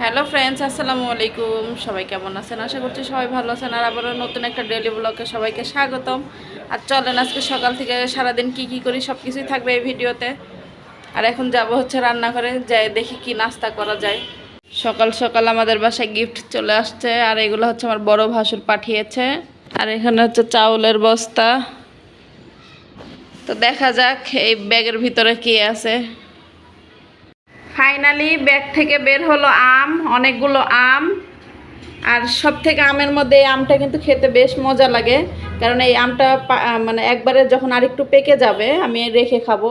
Hello friends, আসসালামু আলাইকুম। সবাই কেমন আছেন? আশা করছি সবাই ভালো আছেন। আর আবারও নতুন একটা ডেইলি ব্লগে সবাইকে স্বাগতম। আর চলেন আজকে সকাল থেকে সারাদিন কি করি সব কিছুই থাকবে এই ভিডিওতে। আর এখন যাব হচ্ছে রান্নাঘরে, যাই দেখি কি নাস্তা করা যায়। সকাল সকাল আমাদের বাসায় গিফট চলে আসছে, আর এগুলো হচ্ছে আমার বড় ভাসুর পাঠিয়েছে। আর এখানে হচ্ছে চাউলের বস্তা। তো দেখা যাক এই ব্যাগের ভিতরে কি আছে। ফাইনালি ব্যাগ থেকে বের হলো আম, অনেকগুলো আম। আর সব থেকে আমের মধ্যে এই আমটা কিন্তু খেতে বেশ মজা লাগে, কারণ এই আমটা মানে একবারে যখন আরেকটু পেকে যাবে আমি রেখে খাবো।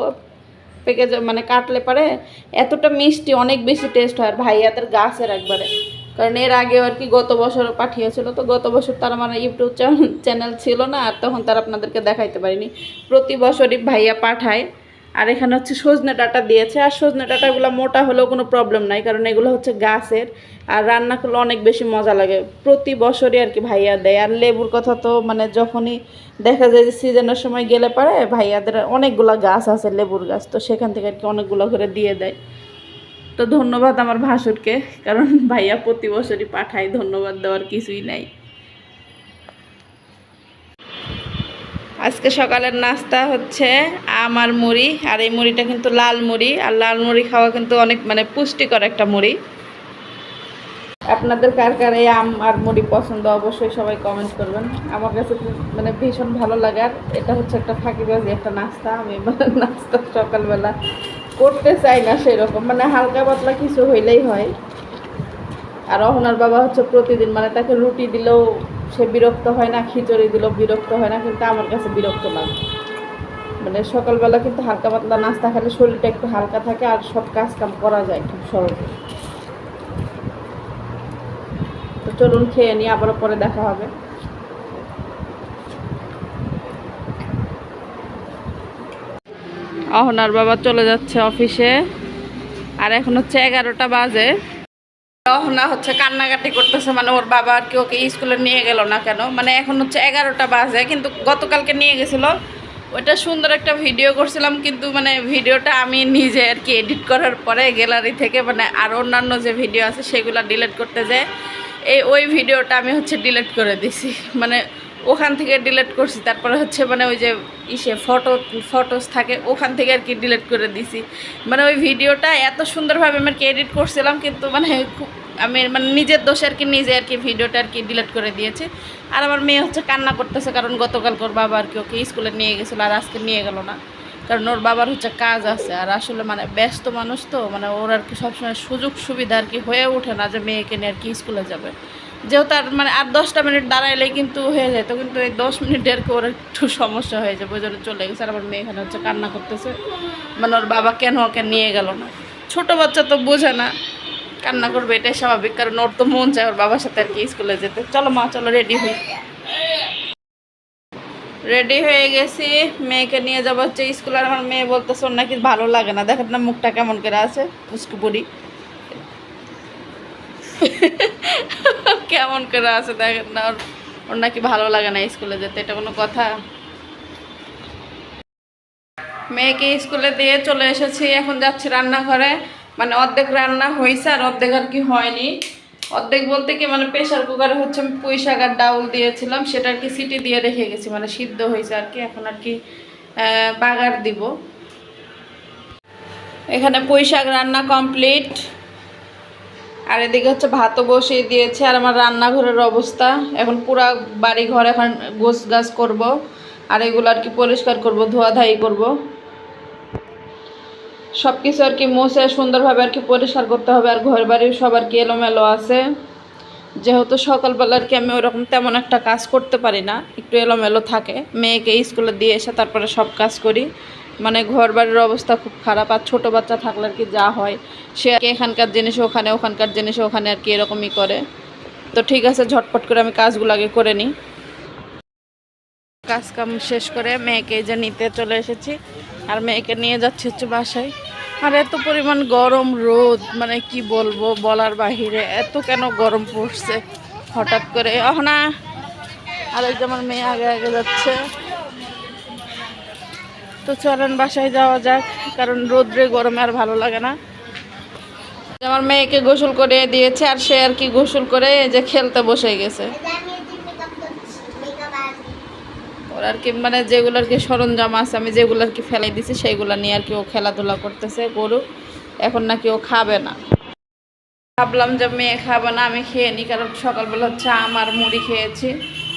পেকে মানে কাটলে পারে এতটা মিষ্টি, অনেক বেশি টেস্ট হয়। আর ভাইয়াদের গাছের একবারে, কারণ এর আগে আর কি গত বছর পাঠিয়েছিল। তো গত বছর তার মানে ইউটিউব চ্যানেল ছিল না, আর তখন তার আপনাদেরকে দেখাইতে পারিনি। প্রতি বছরই ভাইয়া পাঠায়। আর এখানে হচ্ছে সজনে ডাঁটা দিয়েছে। আর সজনে ডাঁটাগুলো মোটা হলেও কোনো প্রবলেম নাই, কারণ এগুলো হচ্ছে গাছের। আর রান্না করলে অনেক বেশি মজা লাগে। প্রতি বছরই আর কি ভাইয়া দেয়। আর লেবুর কথা তো মানে যখনই দেখা যায় যে সিজনের সময় গেলে পারে ভাইয়াদের অনেকগুলো গাছ আছে, লেবুর গাছ, তো সেখান থেকে আর কি অনেকগুলো করে দিয়ে দেয়। তো ধন্যবাদ আমার ভাসুরকে, কারণ ভাইয়া প্রতি বছরই পাঠায়, ধন্যবাদ দেওয়ার কিছুই নাই। আজকে সকালের নাস্তা হচ্ছে আম আর মুড়ি। আর এই মুড়িটা কিন্তু লাল মুড়ি, আর লাল মুড়ি খাওয়া কিন্তু অনেক মানে পুষ্টিকর একটা মুড়ি। আপনাদের কার কার এই আম আর মুড়ি পছন্দ অবশ্যই সবাই কমেন্ট করবেন। আমার কাছে মানে ভীষণ ভালো লাগে। আর এটা হচ্ছে একটা ফাঁকিবাজি একটা নাস্তা। আমি মানে নাস্তা সকালবেলা করতে চাই না সেরকম, মানে হালকা পাতলা কিছু হইলেই হয়। আর অহনার বাবা হচ্ছে প্রতিদিন মানে তাকে রুটি দিলেও সে বিরক্ত হয় না, খিচুড়ি দিলেও বিরক্ত হয় না, কিন্তু আমার কাছে বিরক্ত লাগে। মানে সকালবেলা কিন্তু হালকা পাতলা নাস্তা খেলে শরীরটা একটু হালকা থাকে, আর সব কাজ কাম করা যায় খুব সহজে। তো চলুন খেয়ে নিয়ে আবারও পরে দেখা হবে। অহনার বাবা চলে যাচ্ছে অফিসে। আর এখন হচ্ছে 11টা বাজে। অহনা হচ্ছে কান্নাকাটি করতেছে, মানে ওর বাবা আর কি ওকে স্কুলে নিয়ে গেল না কেন। মানে এখন হচ্ছে 11টা বাজে, কিন্তু গতকালকে নিয়ে গেছিলো। ওইটা সুন্দর একটা ভিডিও করছিলাম, কিন্তু মানে ভিডিওটা আমি নিজে আর কি এডিট করার পরে গ্যালারি থেকে মানে আর অন্যান্য যে ভিডিও আছে সেগুলো ডিলিট করতে যায়। ওই ভিডিওটা আমি হচ্ছে ডিলিট করে দিছি, মানে ওখান থেকে ডিলিট করছি। তারপরে হচ্ছে মানে ওই যে ফটোস থাকে ওখান থেকে আর কি ডিলিট করে দিছি। মানে ওই ভিডিওটা এত সুন্দরভাবে আমি আর কি এডিট করছিলাম, কিন্তু মানে আমি মানে নিজের দোষে আর কি নিজে আর কি ভিডিওটা আর কি ডিলিট করে দিয়েছি। আর আমার মেয়ে হচ্ছে কান্না করতেছে, কারণ গতকাল ওর বাবা আর কি ওকে স্কুলে নিয়ে গেছিলো, আর আজকে নিয়ে গেল না, কারণ ওর বাবার হচ্ছে কাজ আছে। আর আসলে মানে ব্যস্ত মানুষ তো, মানে ওর আর কি সবসময় সুযোগ সুবিধা আর কি হয়ে ওঠে না যে মেয়েকে নিয়ে আর কি স্কুলে যাবে। যেহেতু আর মানে 8-10টা মিনিট দাঁড়াইলেই কিন্তু হয়ে যেত, কিন্তু এই 10 মিনিট আর কি ওর একটু সমস্যা হয়ে যাবে, ওই জন্য চলে গেছে। আর আমার মেয়ে এখানে হচ্ছে কান্না করতেছে, মানে ওর বাবা কেন ওকে নিয়ে গেল না। ছোটো বাচ্চা তো বোঝে না, কান্না করবে, এটাই স্বাভাবিক, কারণ ওর তো মন চায় ওর বাবার সাথে আর কি স্কুলে যেতে। চলো মা, চলো রেডি হই। রেডি হয়ে গেছি, মেয়েকে নিয়ে যাবো হচ্ছে স্কুল। আর আমার মেয়ে বলতেছে ওর নাকি ভালো লাগে না, দেখেন না মুখটা কেমন করে আছে, পুষ্কু পড়ি কেমন করে আছে দেখেন না। ওর নাকি ভালো লাগে না স্কুলে যেতে, এটা কোনো কথা? মেয়েকে স্কুলে দিয়ে চলে এসেছি, এখন যাচ্ছি রান্নাঘরে। মানে অর্ধেক রান্না হয়েছে আর অর্ধেক আর কি হয়নি। অর্ধেক বলতে কি মানে প্রেশার কুকারে হচ্ছে আমি পুঁই শাক আর ডাউল দিয়েছিলাম, সেটা আর কি সিটি দিয়ে রেখে গেছি, মানে সিদ্ধ হয়েছে আর কি। এখন আর কি বাগার দিব। এখানে পুঁই শাক রান্না কমপ্লিট। আর এদিকে হচ্ছে ভাতও বসিয়ে দিয়েছে। আর আমার রান্নাঘরের অবস্থা এখন পুরা বাড়ি ঘর এখন গোছ গাছ করবো, আর এগুলো আর কি পরিষ্কার করব, ধোয়াধাই করব, সব কিছু আর কি মুছে সুন্দরভাবে আর কি পরিষ্কার করতে হবে। আর ঘর বাড়ি সব আর কি এলোমেলো আছে, যেহেতু সকালবেলা আর কি আমি ওরকম তেমন একটা কাজ করতে পারি না, একটু এলোমেলো থাকে। মেয়েকে স্কুলে দিয়ে এসে তারপরে সব কাজ করি, মানে ঘর বাড়ির অবস্থা খুব খারাপ। আর ছোটো বাচ্চা থাকলে আর কি যা হয়, সে আর কি এখানকার জিনিস ওখানে, ওখানকার জিনিস ওখানে আর কি এরকমই করে। তো ঠিক আছে, ঝটপট করে আমি কাজগুলো আগে করে নিই। কাজ কাম শেষ করে মেয়েকে যে নিতে চলে এসেছি, আর মেয়েকে নিয়ে যাচ্ছি হচ্ছে বাসায়। আর এত পরিমাণ গরম রোদ, মানে কি বলবো, বলার বাহিরে এত কেন গরম পড়ছে হঠাৎ করে। না, আর এই যে আমার মেয়ে আগে আগে যাচ্ছে। তো চলেন বাসায় যাওয়া যাক, কারণ রোদ্রে গরমে আর ভালো লাগে না। আমার মেয়েকে গোসল করে দিয়েছে আর সে আর কি গোসল করে এই যে খেলতে বসে গেছে। ওর আর কি মানে যেগুলো আর কি সরঞ্জাম আছে আমি যেগুলো আর কি ফেলাই দিছি সেইগুলো নিয়ে আর কি ও খেলাধুলা করতেছে গরু। এখন নাকি ও খাবে না। ভাবলাম যে মেয়ে খাবে না, আমি খেয়ে নিই, কারণ সকালবেলা হচ্ছে আমার মুড়ি খেয়েছি,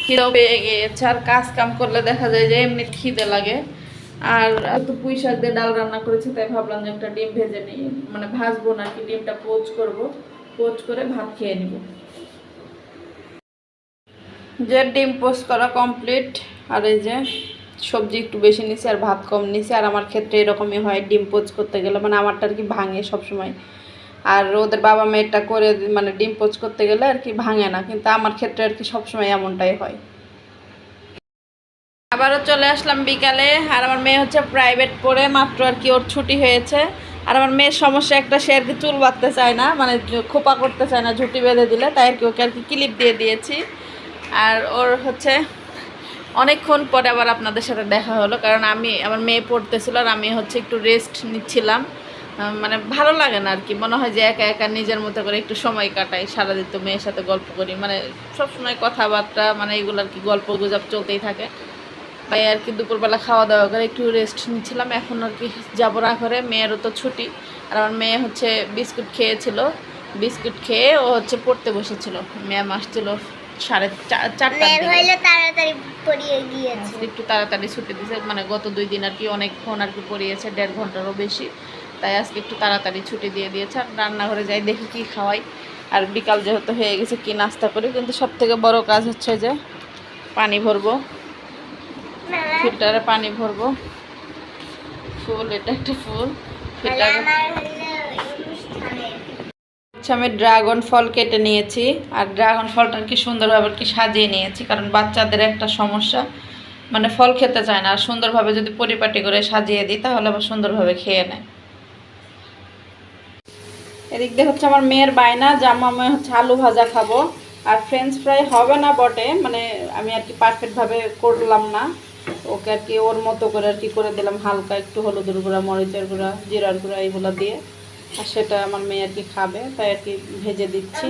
খিদেও পেয়ে গিয়েছে। আর কাজ কাম করলে দেখা যায় যে এমনি খিদে লাগে। আর একটু পুঁই শাক দিয়ে ডাল রান্না করেছি, তাই ভাবলাম যে একটা ডিম ভেজে নিই, মানে ভাজবো না কি, ডিমটা পোচ করব, পোচ করে ভাত খেয়ে নিব। যে ডিম পোচ করা কমপ্লিট। আর এই যে সবজি একটু বেশি নিছি আর ভাত কম নিছি। আর আমার ক্ষেত্রে এরকমই হয়, ডিম পোচ করতে গেলে মানে আমারটা আর কি ভাঙে সবসময়। আর ওদের বাবা মেয়েটা করে মানে ডিম পোচ করতে গেলে আর কি ভাঙে না, কিন্তু আমার ক্ষেত্রে আর কি সবসময় এমনটাই হয়। আবারও চলে আসলাম বিকালে। আর আমার মেয়ে হচ্ছে প্রাইভেট পড়ে মাত্র আর কি ওর ছুটি হয়েছে। আর আমার মেয়ের সমস্যা একটা, সে আর কি চুল বাঁধতে চায় না, মানে খোপা করতে চায় না, ঝুঁটি বেঁধে দিলে, তাই আর কি ওকে আর কি ক্লিপ দিয়ে দিয়েছি। আর ওর হচ্ছে অনেকক্ষণ পরে আবার আপনাদের সাথে দেখা হলো, কারণ আমার মেয়ে পড়তেছিল আর আমি হচ্ছে একটু রেস্ট নিচ্ছিলাম। মানে ভালো লাগে না আর কি, মনে হয় যে একা একা নিজের মতো করে একটু সময় কাটাই, সারাদিন তো মেয়ের সাথে গল্প করি, মানে সবসময় কথাবার্তা মানে এগুলো আর কি গল্প গুজব চলতেই থাকে। তাই আর কি দুপুরবেলা খাওয়া দাওয়া করে একটু রেস্ট নিচ্ছিলাম। এখন আর কি যাবো না করে, মেয়েরও তো ছুটি। আর আমার মেয়ে হচ্ছে বিস্কুট খেয়েছিল, বিস্কুট খেয়ে ও হচ্ছে পড়তে বসেছিল। ম্যাম আসছিল 4:30 একটু তাড়াতাড়ি ছুটি দিয়েছে, মানে গত 2 দিন আর কি অনেকক্ষণ আর কি পড়িয়েছে, 1.5 ঘন্টারও বেশি, তাই আজকে একটু তাড়াতাড়ি ছুটি দিয়ে দিয়েছে। আর রান্নাঘরে যাই দেখি কি খাওয়াই। আর বিকাল যেহেতু হয়ে গেছে কি নাস্তা করি, কিন্তু সব থেকে বড় কাজ হচ্ছে যে পানি ভরবো, ফিল্টারে পানি ভরবো। ফুল, এটা একটা ফুল ফিল্টারে। আমি ড্রাগন ফল কেটে নিয়েছি, আর ড্রাগন ফলটা কি সুন্দরভাবে কি সাজিয়ে নিয়েছি, কারণ বাচ্চাদের একটা সমস্যা, মানে ফল খেতে চায় না। আর সুন্দরভাবে যদি পরিপাটি করে সাজিয়ে দিই তাহলে আবার সুন্দরভাবে খেয়ে নেয়। এদিক দিয়ে হচ্ছে আমার মেয়ের বায়না, জামামে হচ্ছে আলু ভাজা খাবো। আর ফ্রেঞ্চ ফ্রাই হবে না বটে, মানে আমি আর কি পারফেক্টভাবে করলাম না, ওকে আর কি ওর মতো করে আর কি করে দিলাম, হালকা একটু হলুদের গুঁড়া, মরিচের গুঁড়া, জিরার গুঁড়া এইগুলো দিয়ে। আর সেটা আমার মেয়ে আর কি খাবে, তাই আর কি ভেজে দিচ্ছি।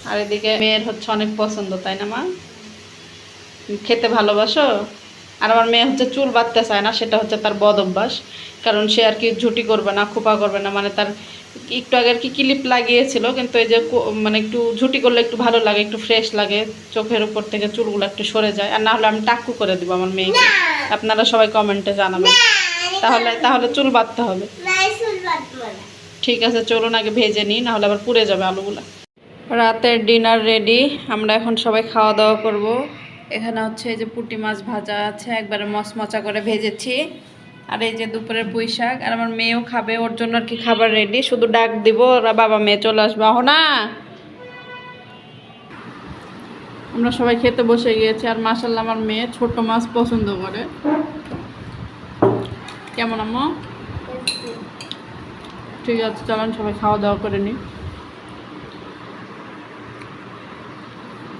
আর এদিকে মেয়ের হচ্ছে অনেক পছন্দ, তাই না মা? খেতে ভালোবাসো? আর আমার মেয়ে হচ্ছে চুল বাঁধতে চায় না, সেটা হচ্ছে তার বদ অভ্যাস, কারণ সে আর কি ঝুটি করবে না, খোপা করবে না, মানে তার একটু আগে আর কি ক্লিপ লাগিয়েছিল, কিন্তু এই যে মানে একটু ঝুটি করলে একটু ভালো লাগে, একটু ফ্রেশ লাগে, চোখের উপর থেকে চুলগুলো একটু সরে যায়। আর না হলে আমি টাক্কু করে দেবো আমার মেয়েকে। আপনারা সবাই কমেন্টে জানাবেন। তাহলে চুল বাঁধতে হবে। ঠিক আছে, চলুন আগে ভেজে নিই, নাহলে আবার পুড়ে যাবে আলুগুলা। রাতের ডিনার রেডি, আমরা এখন সবাই খাওয়া দাওয়া করব। এখানে হচ্ছে এই যে পুঁটি মাছ ভাজা আছে, একবারে মচমচা করে ভেজেছি। আর এই যে দুপুরের পুঁই শাক। আর আমার মেয়েও খাবে, ওর জন্য আর কি খাবার রেডি, শুধু ডাক দিব, ওরা বাবা মেয়ে চলে আসবে। না, আমরা সবাই খেতে বসে গিয়েছি। আর মাশাআল্লাহ আমার মেয়ে ছোট মাছ পছন্দ করে। কেমন আম্মু? ঠিক আছে, চলেন সবাই খাওয়া দাওয়া করে নিই।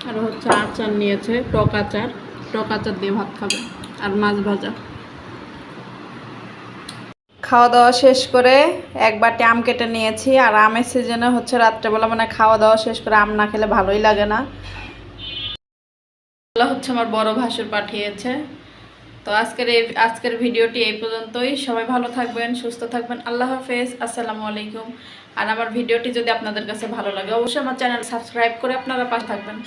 আর হচ্ছে আচার নিয়েছে, টক আচার দিয়ে ভাত খাবে, আর মাছ ভাজা। খাওয়া দাওয়া শেষ করে এক বাটি আম কেটে নিয়েছি। আর আমের সিজনে হচ্ছে রাত্রেবেলা মানে খাওয়া দাওয়া শেষ করে আম না খেলে ভালোই লাগে না। হচ্ছে আমার বড় ভাসুর পাঠিয়েছে। তো আজকের ভিডিওটি এই পর্যন্তই। সবাই ভালো থাকবেন, সুস্থ থাকবেন। আল্লাহ হাফেজ, আসসালামু আলাইকুম। আর আমার ভিডিওটি যদি আপনাদের কাছে ভালো লাগে অবশ্যই আমার চ্যানেল সাবস্ক্রাইব করে আপনারা পাশে থাকবেন।